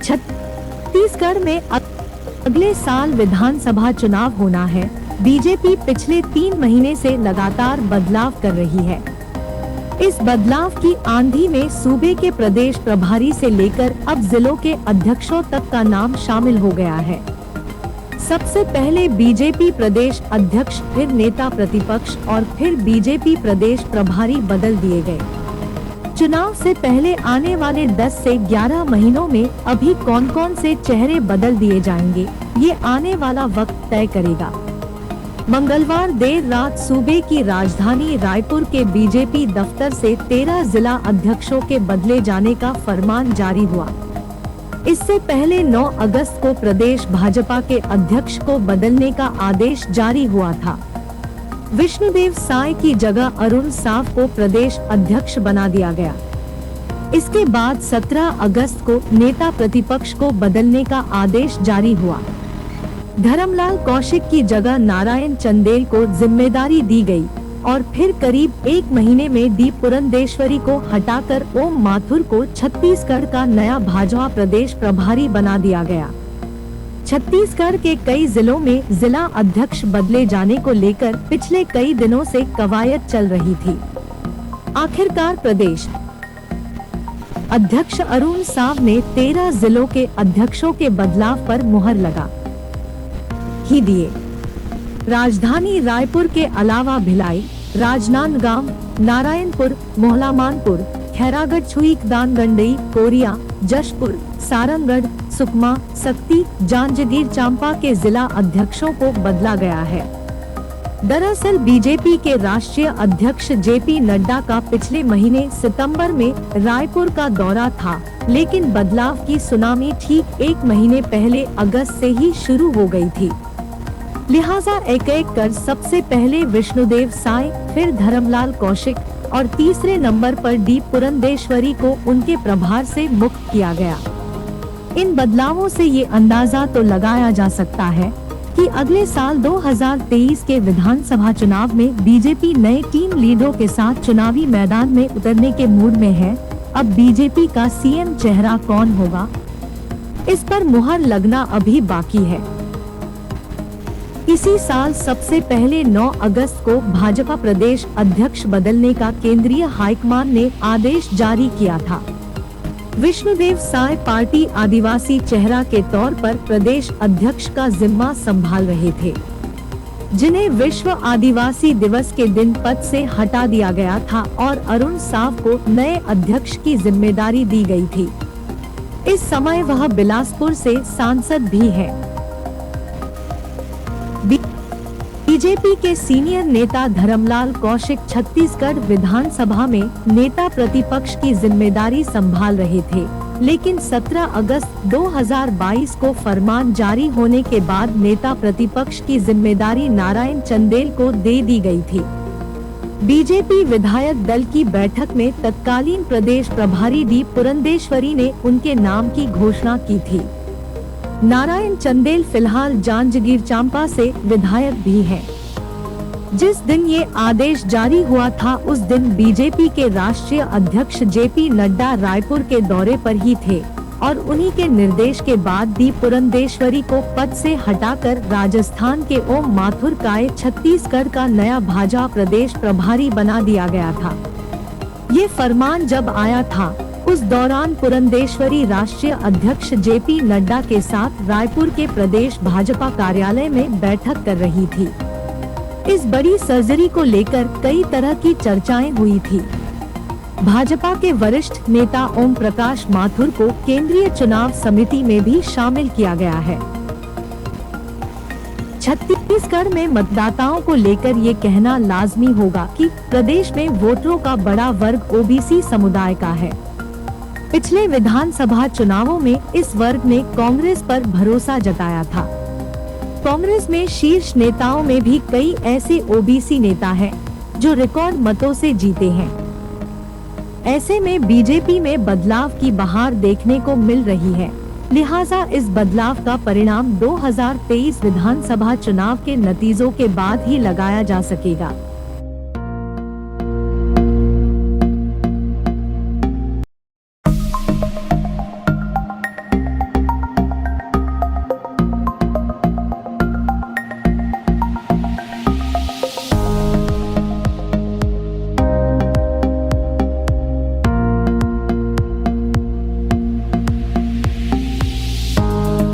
छत्तीसगढ़ में अगले साल विधानसभा चुनाव होना है। बीजेपी पिछले 3 महीने से लगातार बदलाव कर रही है। इस बदलाव की आंधी में सूबे के प्रदेश प्रभारी से लेकर अब जिलों के अध्यक्षों तक का नाम शामिल हो गया है। सबसे पहले बीजेपी प्रदेश अध्यक्ष, फिर नेता प्रतिपक्ष और फिर बीजेपी प्रदेश प्रभारी बदल दिए गए। चुनाव से पहले आने वाले 10 से 11 महीनों में अभी कौन कौन से चेहरे बदल दिए जाएंगे, ये आने वाला वक्त तय करेगा। मंगलवार देर रात सूबे की राजधानी रायपुर के बीजेपी दफ्तर से 13 जिला अध्यक्षों के बदले जाने का फरमान जारी हुआ। इससे पहले 9 अगस्त को प्रदेश भाजपा के अध्यक्ष को बदलने का आदेश जारी हुआ था। विष्णुदेव साय की जगह अरुण साव को प्रदेश अध्यक्ष बना दिया गया। इसके बाद 17 अगस्त को नेता प्रतिपक्ष को बदलने का आदेश जारी हुआ। धर्मलाल कौशिक की जगह नारायण चंदेल को जिम्मेदारी दी गई और फिर करीब 1 महीने में डी पुरंदेश्वरी को हटाकर ओम माथुर को छत्तीसगढ़ का नया भाजपा प्रदेश प्रभारी बना दिया गया। छत्तीसगढ़ के कई जिलों में जिला अध्यक्ष बदले जाने को लेकर पिछले कई दिनों से कवायद चल रही थी। आखिरकार प्रदेश अध्यक्ष अरुण साव ने 13 जिलों के अध्यक्षों के बदलाव पर मुहर लगा ही दिए। राजधानी रायपुर के अलावा भिलाई, राजनांदगांव, नारायणपुर, मोहलामानपुर, खैरागढ़, छुईकदानगंडई, कोरिया, जशपुर, सारंगढ़, सुकमा, सक्ती, जांजगीर चांपा के जिला अध्यक्षों को बदला गया है। दरअसल बीजेपी के राष्ट्रीय अध्यक्ष जेपी नड्डा का पिछले महीने सितंबर में रायपुर का दौरा था, लेकिन बदलाव की सुनामी ठीक 1 महीने पहले अगस्त से ही शुरू हो गई थी। लिहाजा एक-एक कर सबसे पहले विष्णुदेव साय, फिर धर्मलाल कौशिक और तीसरे नंबर पर डी पुरंदेश्वरी को उनके प्रभार से मुक्त किया गया। इन बदलावों से ये अंदाजा तो लगाया जा सकता है कि अगले साल 2023 के विधानसभा चुनाव में बीजेपी नए टीम लीडरों के साथ चुनावी मैदान में उतरने के मूड में है। अब बीजेपी का सीएम चेहरा कौन होगा, इस पर मुहर लगना अभी बाकी है। इसी साल सबसे पहले 9 अगस्त को भाजपा प्रदेश अध्यक्ष बदलने का केंद्रीय हाईकमान ने आदेश जारी किया था। विष्णुदेव साय पार्टी आदिवासी चेहरा के तौर पर प्रदेश अध्यक्ष का जिम्मा संभाल रहे थे, जिन्हें विश्व आदिवासी दिवस के दिन पद से हटा दिया गया था और अरुण साव को नए अध्यक्ष की जिम्मेदारी दी गई थी। इस समय वह बिलासपुर से सांसद भी है। बीजेपी के सीनियर नेता धर्मलाल कौशिक छत्तीसगढ़ विधानसभा में नेता प्रतिपक्ष की जिम्मेदारी संभाल रहे थे, लेकिन 17 अगस्त 2022 को फरमान जारी होने के बाद नेता प्रतिपक्ष की जिम्मेदारी नारायण चंदेल को दे दी गई थी। बीजेपी विधायक दल की बैठक में तत्कालीन प्रदेश प्रभारी डी पुरंदेश्वरी ने उनके नाम की घोषणा की थी। नारायण चंदेल फिलहाल जांजगीर चांपा से विधायक भी हैं। जिस दिन ये आदेश जारी हुआ था उस दिन बीजेपी के राष्ट्रीय अध्यक्ष जेपी नड्डा रायपुर के दौरे पर ही थे और उन्हीं के निर्देश के बाद डी पुरंदेश्वरी को पद से हटाकर राजस्थान के ओम माथुर का छत्तीसगढ़ का नया भाजपा प्रदेश प्रभारी बना दिया गया था। ये फरमान जब आया था उस दौरान पुरंदेश्वरी राष्ट्रीय अध्यक्ष जेपी नड्डा के साथ रायपुर के प्रदेश भाजपा कार्यालय में बैठक कर रही थी। इस बड़ी सर्जरी को लेकर कई तरह की चर्चाएं हुई थी। भाजपा के वरिष्ठ नेता ओम प्रकाश माथुर को केंद्रीय चुनाव समिति में भी शामिल किया गया है। छत्तीसगढ़ में मतदाताओं को लेकर ये कहना लाजमी होगा कि प्रदेश में वोटरों का बड़ा वर्ग ओबीसी समुदाय का है। पिछले विधानसभा चुनावों में इस वर्ग ने कांग्रेस पर भरोसा जताया था। कांग्रेस में शीर्ष नेताओं में भी कई ऐसे ओबीसी नेता हैं जो रिकॉर्ड मतों से जीते हैं। ऐसे में बीजेपी में बदलाव की बहार देखने को मिल रही है। लिहाजा इस बदलाव का परिणाम 2023 विधानसभा चुनाव के नतीजों के बाद ही लगाया जा सकेगा।